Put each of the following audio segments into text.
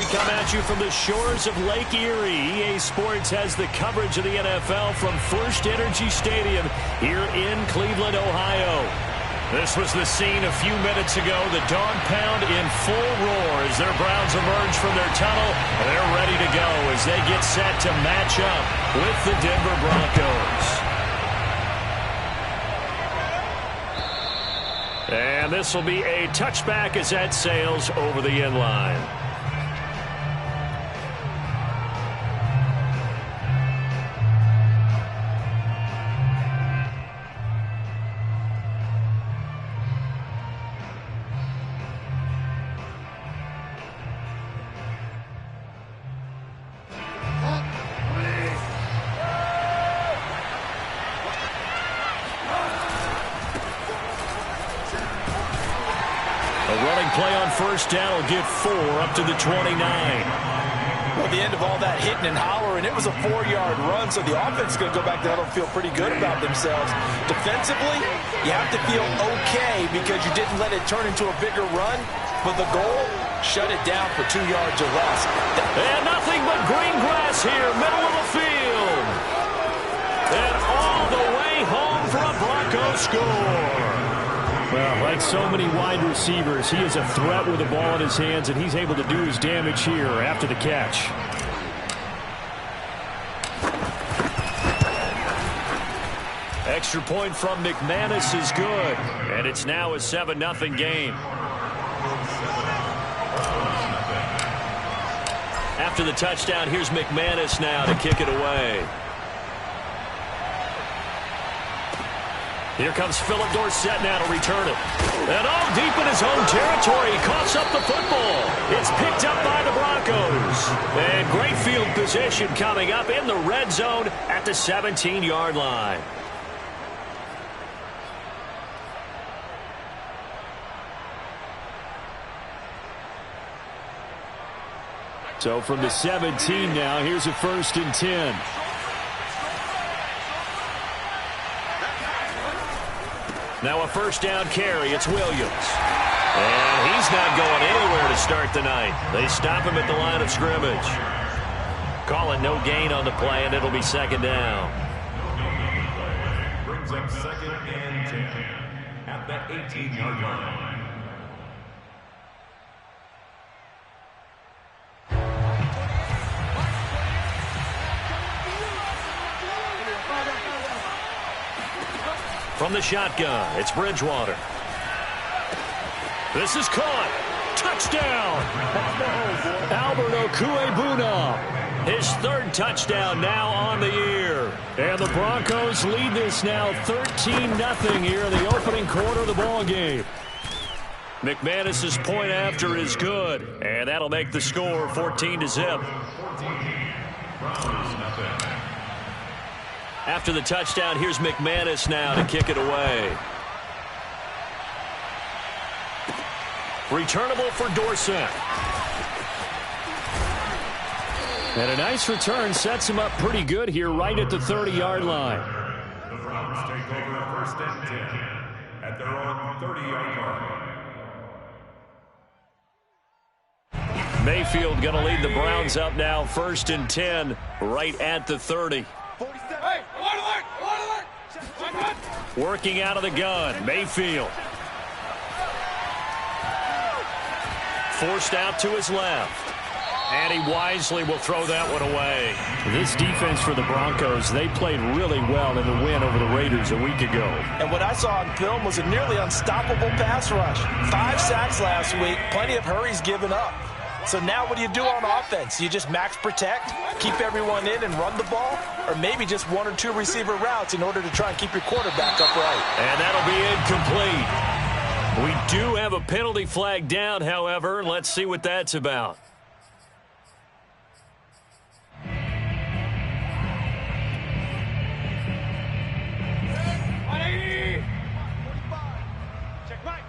come at you from the shores of Lake Erie. EA Sports has the coverage of the NFL from First Energy Stadium here in Cleveland, Ohio. This was the scene a few minutes ago. The dog pound in full roar as their Browns emerge from their tunnel. They're ready to go as they get set to match up with the Denver Broncos. And this will be a touchback as that sails over the end line. Play on first down will get 4 up to the 29. Well, at the end of all that hitting and hollering, it was a 4-yard run, so the offense is going to go back there and feel pretty good about themselves. Defensively, you have to feel okay because you didn't let it turn into a bigger run, but the goal, shut it down for 2 yards or less. And nothing but green grass here, middle of the field. And all the way home for a Broncos score. Well, like so many wide receivers, he is a threat with the ball in his hands, and he's able to do his damage here after the catch. Extra point from McManus is good, and it's now a 7-0 game. After the touchdown, here's McManus now to kick it away. Here comes Philip Dorsett now to return it. And all deep in his own territory, he coughs up the football. It's picked up by the Broncos. And great field position coming up in the red zone at the 17-yard line. So from the 17 now, here's a 1st and 10. Now a first down carry. It's Williams. And he's not going anywhere to start the night. They stop him at the line of scrimmage. Calling no gain on the play, and it'll be 2nd down. Brings up 2nd and 10 at the 18-yard line. From the shotgun, it's Bridgewater. This is caught. Touchdown! Albert Okwuegbunam. His 3rd touchdown now on the year. And the Broncos lead this now 13-0 here in the opening quarter of the ball game. McManus's point after is good, and that'll make the score 14-0. After the touchdown, here's McManus now to kick it away. Returnable for Dorsett. And a nice return sets him up pretty good here right at the 30-yard line. The Browns take over 1st and 10 at their own 30-yard line. Mayfield going to lead the Browns up now 1st and 10 right at the 30. Working out of the gun, Mayfield. Forced out to his left. And he wisely will throw that one away. This defense for the Broncos, they played really well in the win over the Raiders a week ago. And what I saw on film was a nearly unstoppable pass rush. 5 sacks last week, plenty of hurries given up. So now what do you do on offense? You just max protect, keep everyone in and run the ball, or maybe just 1 or 2 receiver routes in order to try and keep your quarterback upright. And that'll be incomplete. We do have a penalty flag down, however, and let's see what that's about.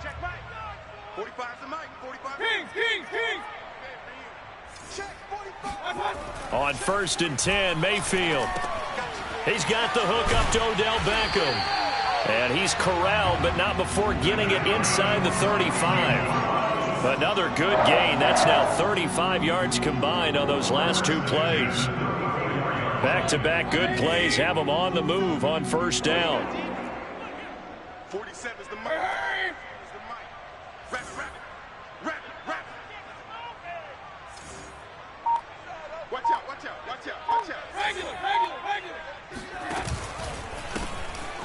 Check Mike. 45's the mic. 45. Kings. Check 45. On 1st and 10, Mayfield. He's got the hook up to Odell Beckham. And he's corralled, but not before getting it inside the 35. Another good gain. That's now 35 yards combined on those last two plays. Back-to-back good plays have them on the move on first down. 47 is the mic. Rapid. Watch out. Regular.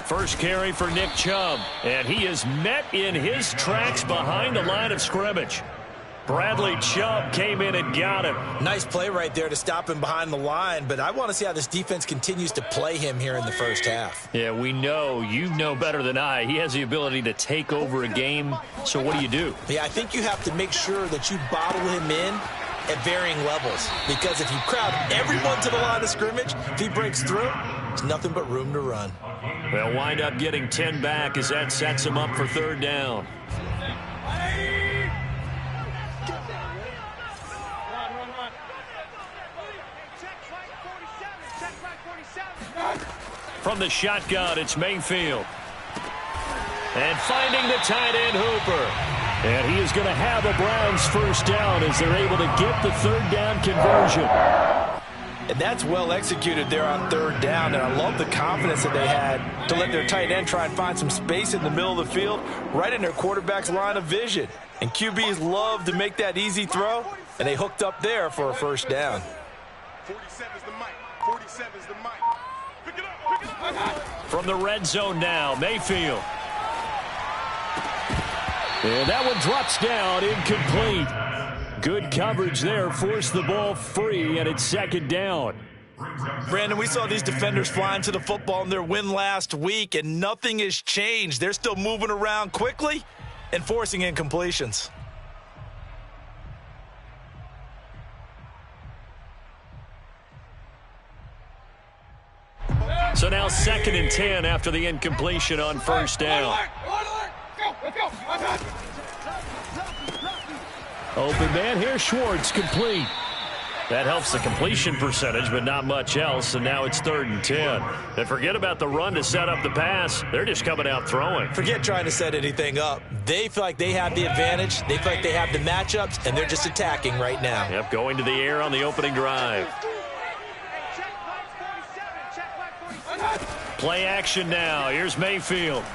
First carry for Nick Chubb, and he is met in his tracks behind the line of scrimmage. Bradley Chubb came in and got him. Nice play right there to stop him behind the line, but I want to see how this defense continues to play him here in the first half. Yeah, we know. You know better than I. He has the ability to take over a game, so what do? Yeah, I think you have to make sure that you bottle him in at varying levels, because if you crowd everyone to the line of scrimmage, if he breaks through, there's nothing but room to run. They'll wind up getting 10 back as that sets him up for third down. From the shotgun, it's Mayfield. And finding the tight end Hooper. And he is going to have a Browns first down as they're able to get the third down conversion. And that's well executed there on third down, and I love the confidence that they had to let their tight end try and find some space in the middle of the field, right in their quarterback's line of vision. And QBs love to make that easy throw, and they hooked up there for a first down. 47 is the mic. Pick it up. From the red zone now, Mayfield. And that one drops down, incomplete. Good coverage there, forced the ball free, and it's second down. Brandon, we saw these defenders flying to the football in their win last week, and nothing has changed. They're still moving around quickly and forcing incompletions. So now 2nd and 10 after the incompletion on first down. Open man here, Schwartz, complete. That helps the completion percentage, but not much else, and now it's 3rd and 10. And forget about the run to set up the pass. They're just coming out throwing. Forget trying to set anything up. They feel like they have the advantage. They feel like they have the matchups, and they're just attacking right now. Yep, going to the air on the opening drive. Play action now. Here's Mayfield.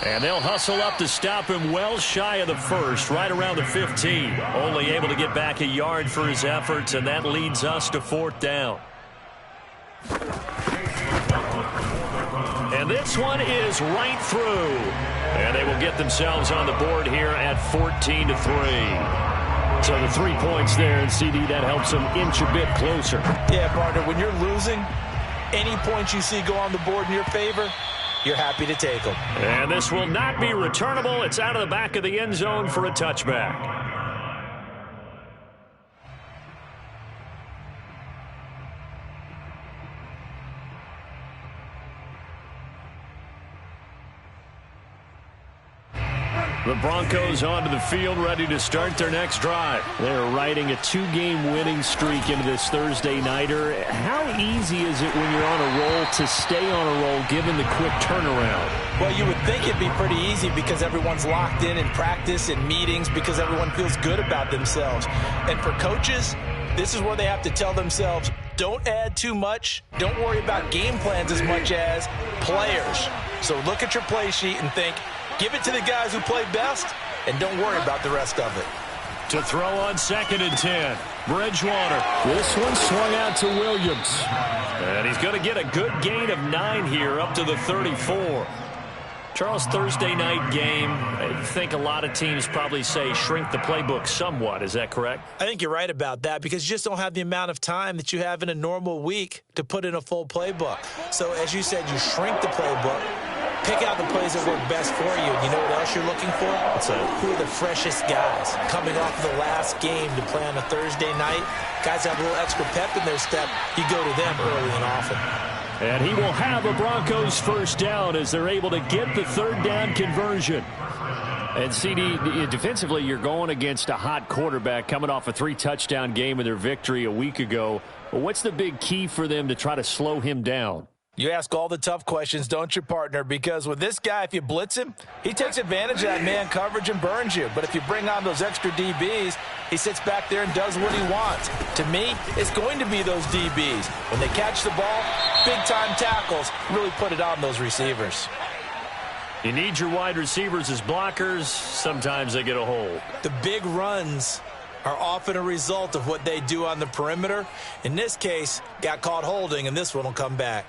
And they'll hustle up to stop him well shy of the first, right around the 15. Only able to get back a yard for his efforts, and that leads us to 4th down. And this one is right through. And they will get themselves on the board here at 14-3. So the 3 points there, and CD, that helps them inch a bit closer. Yeah, partner, when you're losing, any points you see go on the board in your favor, you're happy to take them. And this will not be returnable. It's out of the back of the end zone for a touchback. The Broncos onto the field, ready to start their next drive. They're riding a 2-game winning streak into this Thursday nighter. How easy is it when you're on a roll to stay on a roll given the quick turnaround? Well, you would think it'd be pretty easy because everyone's locked in practice and meetings, because everyone feels good about themselves. And for coaches, this is where they have to tell themselves, don't add too much. Don't worry about game plans as much as players. So look at your play sheet and think, give it to the guys who play best, and don't worry about the rest of it. To throw on 2nd and 10. Bridgewater. This one swung out to Williams. And he's going to get a good gain of 9 here up to the 34. Charles, Thursday night game, I think a lot of teams probably say shrink the playbook somewhat. Is that correct? I think you're right about that, because you just don't have the amount of time that you have in a normal week to put in a full playbook. So as you said, you shrink the playbook. Pick out the plays that work best for you. You know what else you're looking for? Who are the freshest guys coming off the last game to play on a Thursday night? Guys have a little extra pep in their step. You go to them early and often. And he will have a Broncos first down as they're able to get the 3rd down conversion. And CD, defensively, you're going against a hot quarterback coming off a 3-touchdown game in their victory a week ago. Well, what's the big key for them to try to slow him down? You ask all the tough questions, don't you, partner? Because with this guy, if you blitz him, he takes advantage of that man coverage and burns you. But if you bring on those extra DBs, he sits back there and does what he wants. To me, it's going to be those DBs. When they catch the ball, big-time tackles, really put it on those receivers. You need your wide receivers as blockers. Sometimes they get a hold. The big runs are often a result of what they do on the perimeter. In this case, got caught holding, and this one will come back.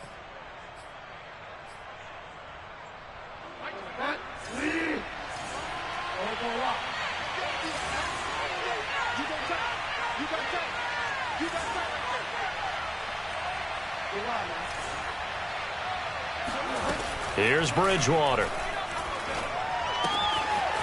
Here's Bridgewater.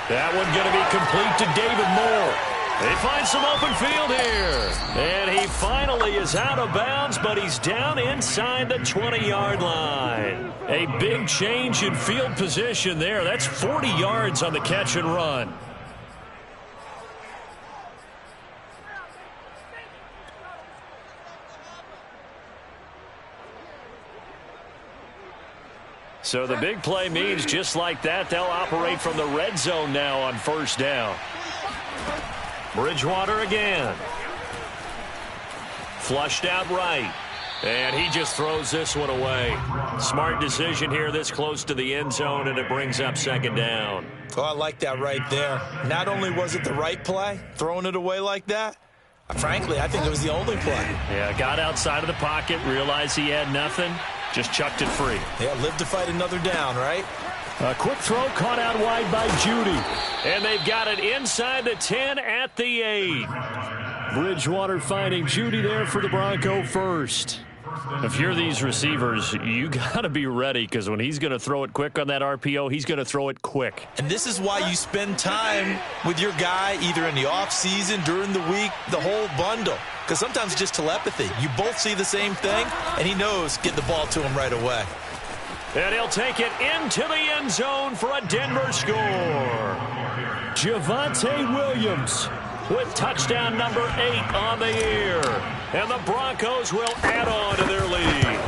That one going to be complete to David Moore. They find some open field here. And he finally is out of bounds, but he's down inside the 20-yard line. A big change in field position there. That's 40 yards on the catch and run. So the big play means just like that, they'll operate from the red zone now on first down. Bridgewater again. Flushed out right. And he just throws this one away. Smart decision here this close to the end zone, and it brings up second down. Oh, I like that right there. Not only was it the right play, throwing it away like that, frankly, I think it was the only play. Yeah, got outside of the pocket, realized he had nothing. Just chucked it free. Yeah, live to fight another down, right? A quick throw caught out wide by Judy. And they've got it inside the 10 at the 8. Bridgewater finding Judy there for the Bronco first. If you're these receivers, you got to be ready, because when he's going to throw it quick on that RPO, he's going to throw it quick. And this is why you spend time with your guy either in the offseason, during the week, the whole bundle. Because sometimes it's just telepathy. You both see the same thing, and he knows get the ball to him right away. And he'll take it into the end zone for a Denver score. Javonte Williams with touchdown number 8 on the year. And the Broncos will add on to their lead.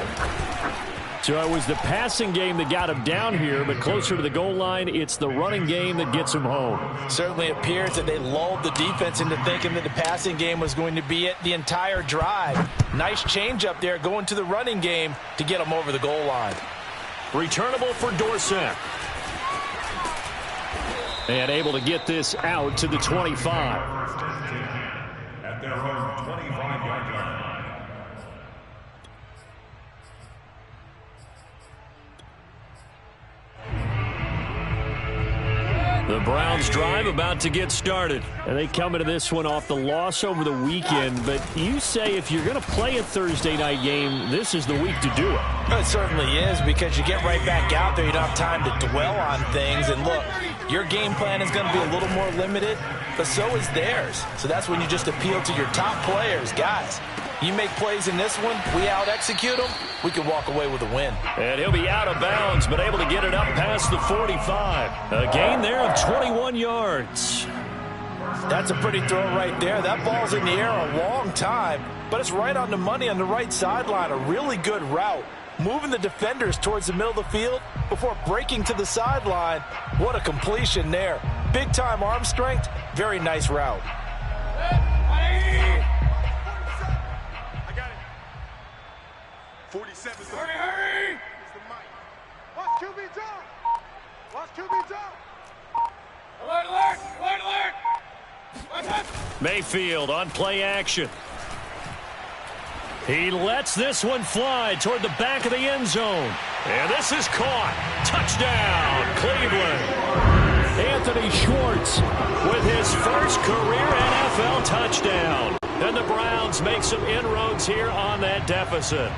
So it was the passing game that got him down here, but closer to the goal line, it's the running game that gets him home. Certainly appears that they lulled the defense into thinking that the passing game was going to be it the entire drive. Nice change up there going to the running game to get him over the goal line. Returnable for Dorsett. And able to get this out to the 25. At their own 25-yard line. The Browns drive about to get started. And they come into this one off the loss over the weekend. But you say if you're going to play a Thursday night game, this is the week to do it. It certainly is, because you get right back out there. You don't have time to dwell on things. And look, your game plan is going to be a little more limited, but so is theirs. So that's when you just appeal to your top players. Guys, you make plays in this one, we out-execute them, we can walk away with a win. And he'll be out of bounds, but able to get it up past the 45. A gain there of 21 yards. That's a pretty throw right there. That ball's in the air a long time, but it's right on the money on the right sideline. A really good route. Moving the defenders towards the middle of the field before breaking to the sideline. What a completion there. Big-time arm strength. Very nice route. I got it. 47 is the hurry. It's the mic. Watch QB jump. Watch QB jump. Alert, alert, alert, alert. Watch out. Mayfield on play action. He lets this one fly toward the back of the end zone. And this is caught. Touchdown, Cleveland. Anthony Schwartz with his first career NFL touchdown. And the Browns make some inroads here on that deficit.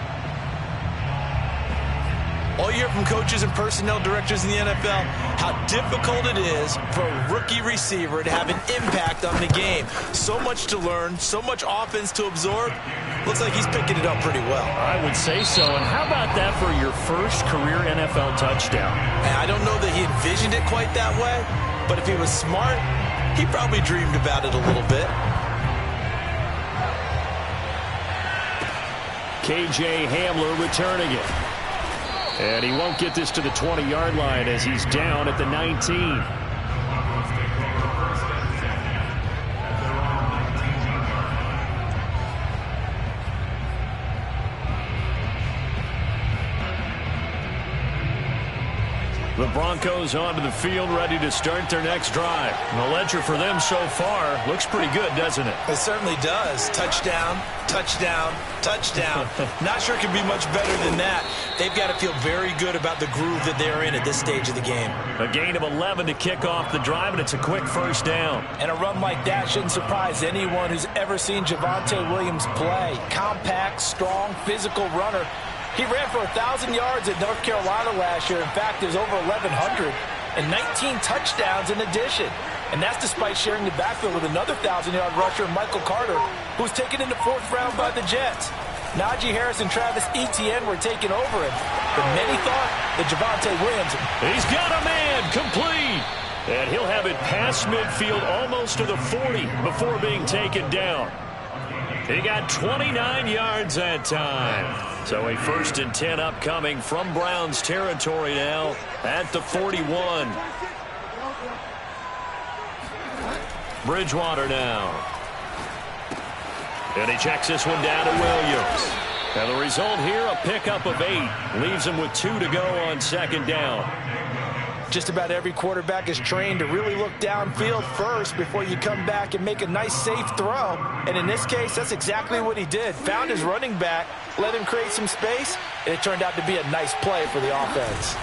All you hear from coaches and personnel directors in the NFL, how difficult it is for a rookie receiver to have an impact on the game. So much to learn, so much offense to absorb. Looks like he's picking it up pretty well. I would say so. And how about that for your first career NFL touchdown? And I don't know that he envisioned it quite that way, but if he was smart, he probably dreamed about it a little bit. KJ Hamler returning it. And he won't get this to the 20-yard line as he's down at the 19. The Broncos onto the field, ready to start their next drive. The ledger for them so far looks pretty good, doesn't it? It certainly does. Touchdown, touchdown, touchdown. Not sure it could be much better than that. They've got to feel very good about the groove that they're in at this stage of the game. A gain of 11 to kick off the drive, and it's a quick first down. And a run like that shouldn't surprise anyone who's ever seen Javonte Williams play. Compact, strong, physical runner. He ran for 1,000 yards at North Carolina last year. In fact, there's over 1,100 and 19 touchdowns in addition. And that's despite sharing the backfield with another 1,000-yard rusher, Michael Carter, who was taken in the 4th round by the Jets. Najee Harris and Travis Etienne were taking over him. But many thought that Javonte Williams... He's got a man, complete. And he'll have it past midfield almost to the 40 before being taken down. He got 29 yards that time. So a 1st and 10 upcoming from Browns territory now at the 41. Bridgewater now. And he checks this one down to Williams. And the result here, a pickup of 8. Leaves him with 2 to go on 2nd down. Just about every quarterback is trained to really look downfield first before you come back and make a nice, safe throw. And in this case, that's exactly what he did. Found his running back, let him create some space, and it turned out to be a nice play for the offense.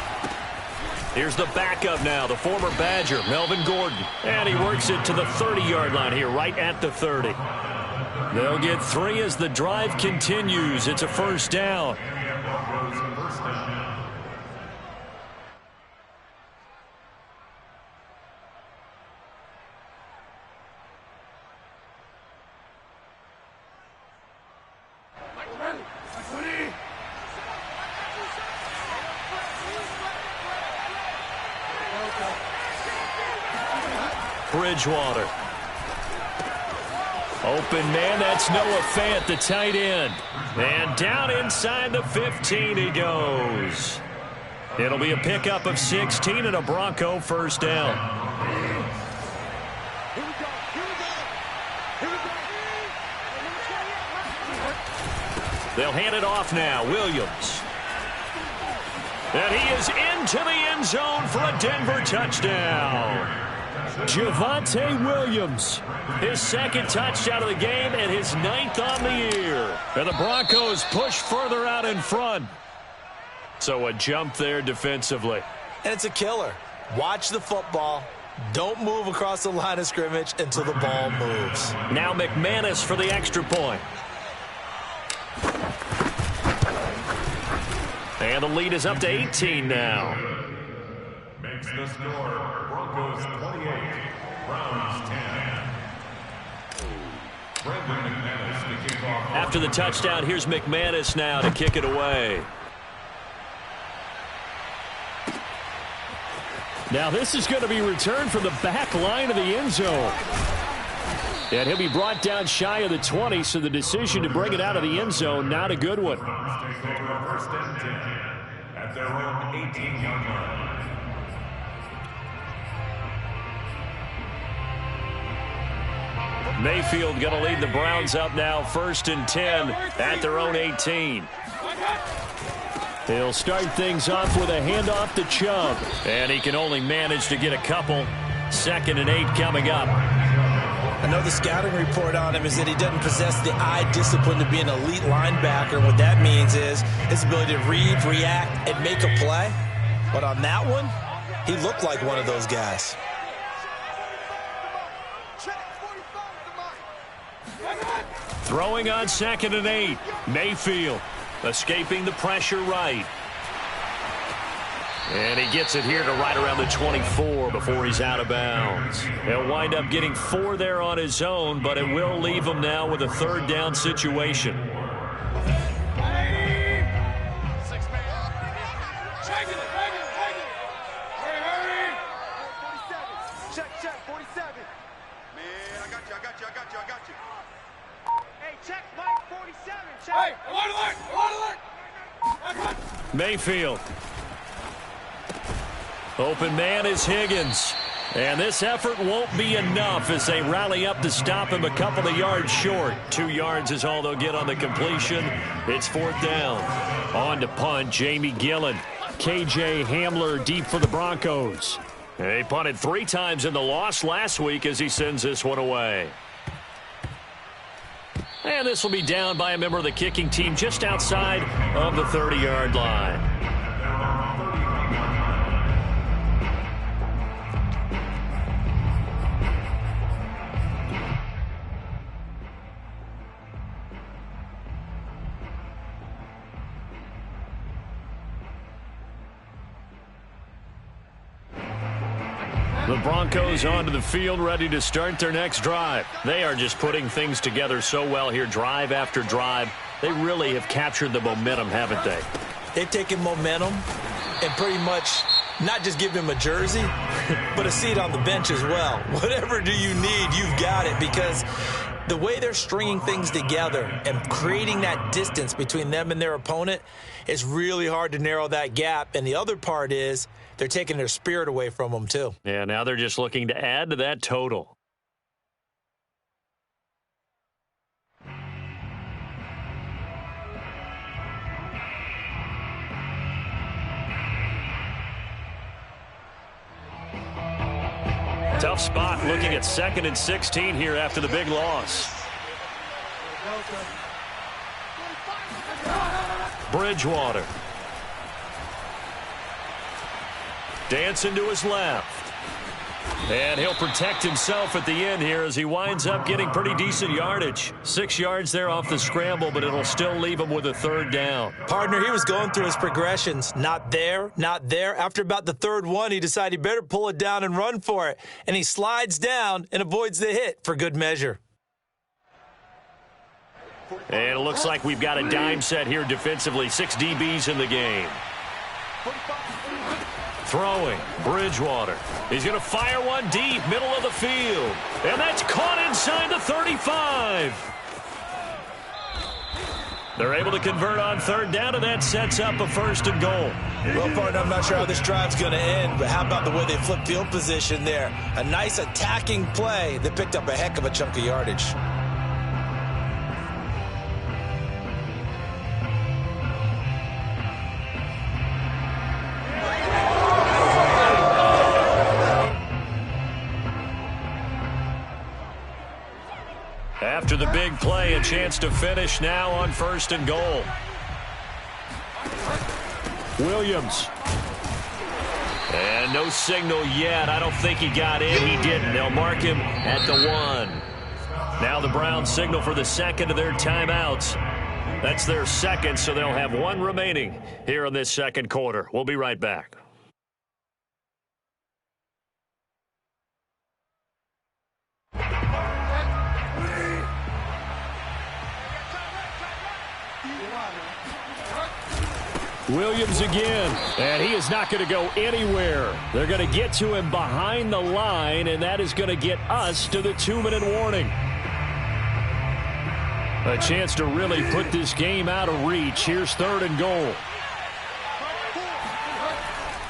Here's the backup now, the former Badger, Melvin Gordon. And he works it to the 30-yard line here, right at the 30. They'll get 3 as the drive continues. It's a 1st down. Bridgewater. Open man, that's Noah Fant, the tight end. And down inside the 15 he goes. It'll be a pickup of 16 and a Bronco 1st down. They'll hand it off now. Williams. And he is into the end zone for a Denver touchdown. Javonte Williams, his 2nd touchdown of the game and his 9th on the year. And the Broncos push further out in front. So a jump there defensively. And it's a killer. Watch the football. Don't move across the line of scrimmage until the ball moves. Now McManus for the extra point. And the lead is up to 18 now. Makes the score Broncos 28, Browns 10. Brendan McManus to kick off. After the touchdown, here's McManus now to kick it away. Now this is going to be returned from the back line of the end zone. And he'll be brought down shy of the 20, so the decision to bring it out of the end zone, not a good one. Take over 1st and 10 at their own 18-yard line. Mayfield going to lead the Browns up now 1st and 10 at their own 18. He'll start things off with a handoff to Chubb. And he can only manage to get a couple. 2nd and 8 coming up. I know the scouting report on him is that he doesn't possess the eye discipline to be an elite linebacker. What that means is his ability to read, react, and make a play. But on that one, he looked like one of those guys. Throwing on 2nd and 8. Mayfield escaping the pressure right. And he gets it here to right around the 24 before he's out of bounds. He'll wind up getting 4 there on his own, but it will leave him now with a 3rd down situation. Check, 47. Man, I got you. Hey, check, Mike, 47. Check. Hey, alert! Mayfield. Open man is Higgins. And this effort won't be enough as they rally up to stop him a couple of yards short. 2 yards is all they'll get on the completion. It's 4th down. On to punt, Jamie Gillen. KJ Hamler deep for the Broncos. They punted 3 times in the loss last week as he sends this one away. And this will be down by a member of the kicking team just outside of the 30-yard line. The Broncos onto the field, ready to start their next drive. They are just putting things together so well here, drive after drive. They really have captured the momentum, haven't they? They've taken momentum and pretty much not just give him a jersey, but a seat on the bench as well. Whatever do you need, you've got it, because the way they're stringing things together and creating that distance between them and their opponent is really hard to narrow that gap. And the other part is they're taking their spirit away from them, too. Yeah, now they're just looking to add to that total. Tough spot looking at 2nd and 16 here after the big loss. Bridgewater. Dancing to his left. And he'll protect himself at the end here as he winds up getting pretty decent yardage. 6 yards there off the scramble, but it'll still leave him with a 3rd down. Partner, he was going through his progressions. Not there, not there. After about the 3rd one, he decided he better pull it down and run for it. And he slides down and avoids the hit for good measure. And it looks like we've got a dime set here defensively. 6 DBs in the game. Throwing, Bridgewater. He's going to fire one deep, middle of the field. And that's caught inside the 35. They're able to convert on 3rd down, and that sets up a 1st and goal. Well, partner, I'm not sure how this drive's going to end, but how about the way they flip field position there? A nice attacking play that picked up a heck of a chunk of yardage. After the big play, a chance to finish now on 1st and goal. Williams. And no signal yet. I don't think he got in. He didn't. They'll mark him at the 1. Now the Browns signal for the 2nd of their timeouts. That's their 2nd, so they'll have 1 remaining here in this 2nd quarter. We'll be right back. Williams again, and he is not going to go anywhere. They're going to get to him behind the line, and that is going to get us to the 2-minute warning. A chance to really put this game out of reach. Here's 3rd and goal.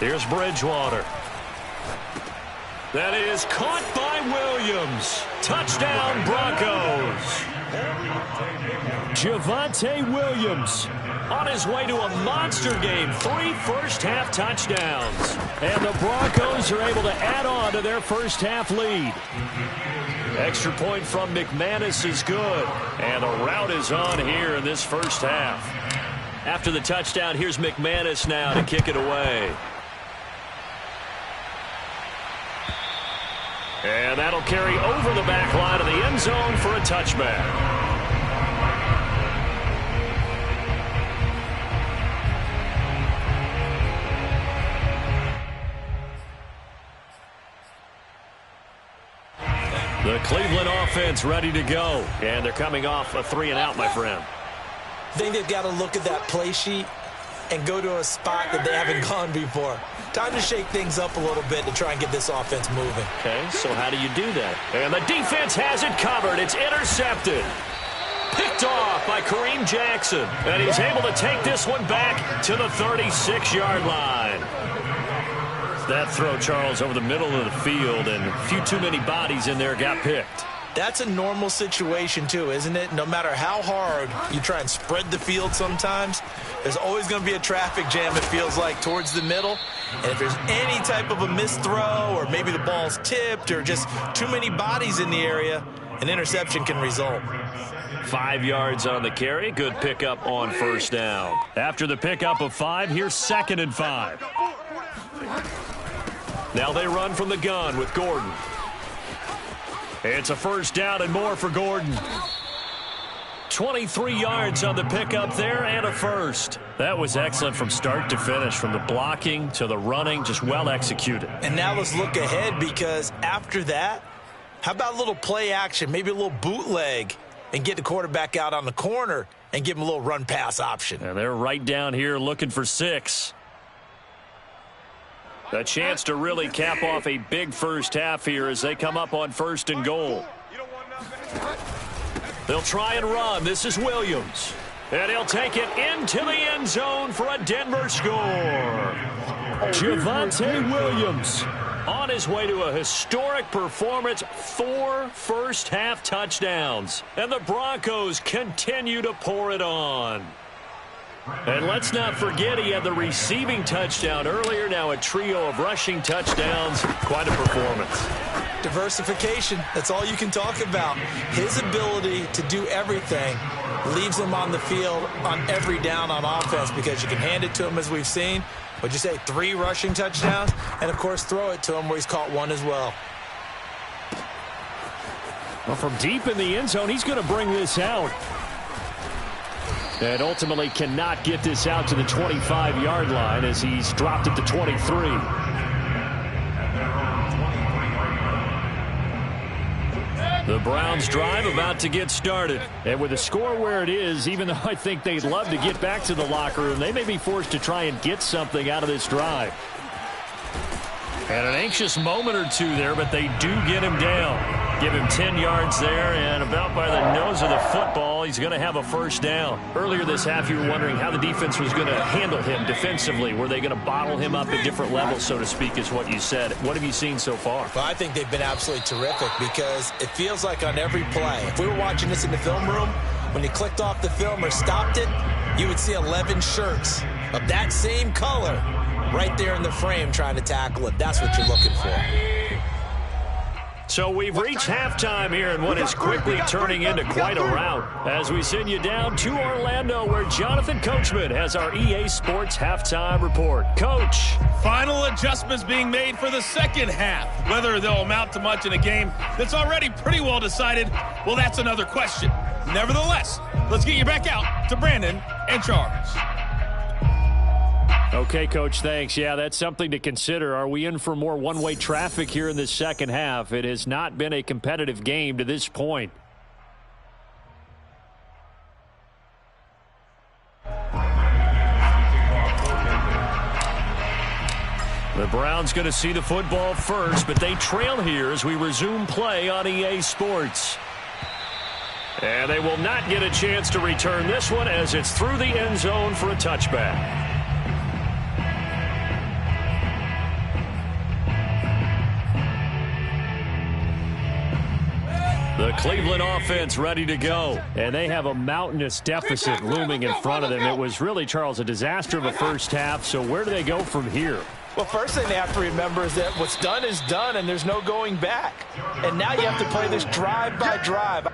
Here's Bridgewater. That is caught by Williams. Touchdown, Broncos. Javonte Williams on his way to a monster game. 3 first-half touchdowns. And the Broncos are able to add on to their first-half lead. Extra point from McManus is good. And the route is on here in this first half. After the touchdown, here's McManus now to kick it away. And that'll carry over the back line of the end zone for a touchback. The Cleveland offense ready to go. And they're coming off a 3-and-out, my friend. I think they've got to look at that play sheet and go to a spot that they haven't gone before. Time to shake things up a little bit to try and get this offense moving. Okay, so how do you do that? And the defense has it covered. It's intercepted. Picked off by Kareem Jackson. And he's able to take this one back to the 36-yard line. That throw, Charles, over the middle of the field, and a few too many bodies in there got picked. That's a normal situation, too, isn't it? No matter how hard you try and spread the field sometimes, there's always going to be a traffic jam, it feels like, towards the middle. And if there's any type of a missed throw, or maybe the ball's tipped, or just too many bodies in the area, an interception can result. 5 yards on the carry. Good pickup on first down. After the pickup of 5, here's 2nd and 5. Now they run from the gun with Gordon. It's a first down and more for Gordon. 23 yards on the pickup there and a first. That was excellent from start to finish, from the blocking to the running, just well executed. And now let's look ahead, because after that, how about a little play action, maybe a little bootleg, and get the quarterback out on the corner and give him a little run pass option. And they're right down here looking for 6. A chance to really cap off a big first half here as they come up on 1st and goal. They'll try and run. This is Williams. And he'll take it into the end zone for a Denver score. Javonte Williams on his way to a historic performance, 4 first-half touchdowns. And the Broncos continue to pour it on. And let's not forget he had the receiving touchdown earlier. Now a trio of rushing touchdowns. Quite a performance. Diversification, that's all you can talk about. His ability to do everything leaves him on the field on every down on offense, because you can hand it to him, as we've seen. What'd you say, 3 rushing touchdowns? And, of course, throw it to him where he's caught 1 as well. Well, from deep in the end zone, he's going to bring this out. And ultimately cannot get this out to the 25-yard line as he's dropped it to 23. The Browns drive about to get started. And with the score where it is, even though I think they'd love to get back to the locker room, they may be forced to try and get something out of this drive. And an anxious moment or two there, but they do get him down. Give him 10 yards there, and about by the nose of the football, he's going to have a first down. Earlier this half, you were wondering how the defense was going to handle him defensively. Were they going to bottle him up at different levels, so to speak, is what you said. What have you seen so far? Well, I think they've been absolutely terrific, because it feels like on every play, if we were watching this in the film room, when you clicked off the film or stopped it, you would see 11 shirts of that same color right there in the frame trying to tackle it. That's what you're looking for. So we've reached halftime here in what is quickly turning into quite a rout as we send you down to Orlando, where Jonathan Coachman has our EA Sports halftime report. Coach. Final adjustments being made for the second half. Whether they'll amount to much in a game that's already pretty well decided, well, that's another question. Nevertheless, let's get you back out to Brandon and Charles. Okay, Coach, thanks. Yeah, that's something to consider. Are we in for more one-way traffic here in this second half? It has not been a competitive game to this point. The Browns going to see the football first, but they trail here as we resume play on EA Sports. And they will not get a chance to return this one as it's through the end zone for a touchback. The Cleveland offense ready to go. And they have a mountainous deficit looming in front of them. It was really, Charles, a disaster of a first half. So where do they go from here? Well, first thing they have to remember is that what's done is done, and there's no going back. And now you have to play this drive by drive.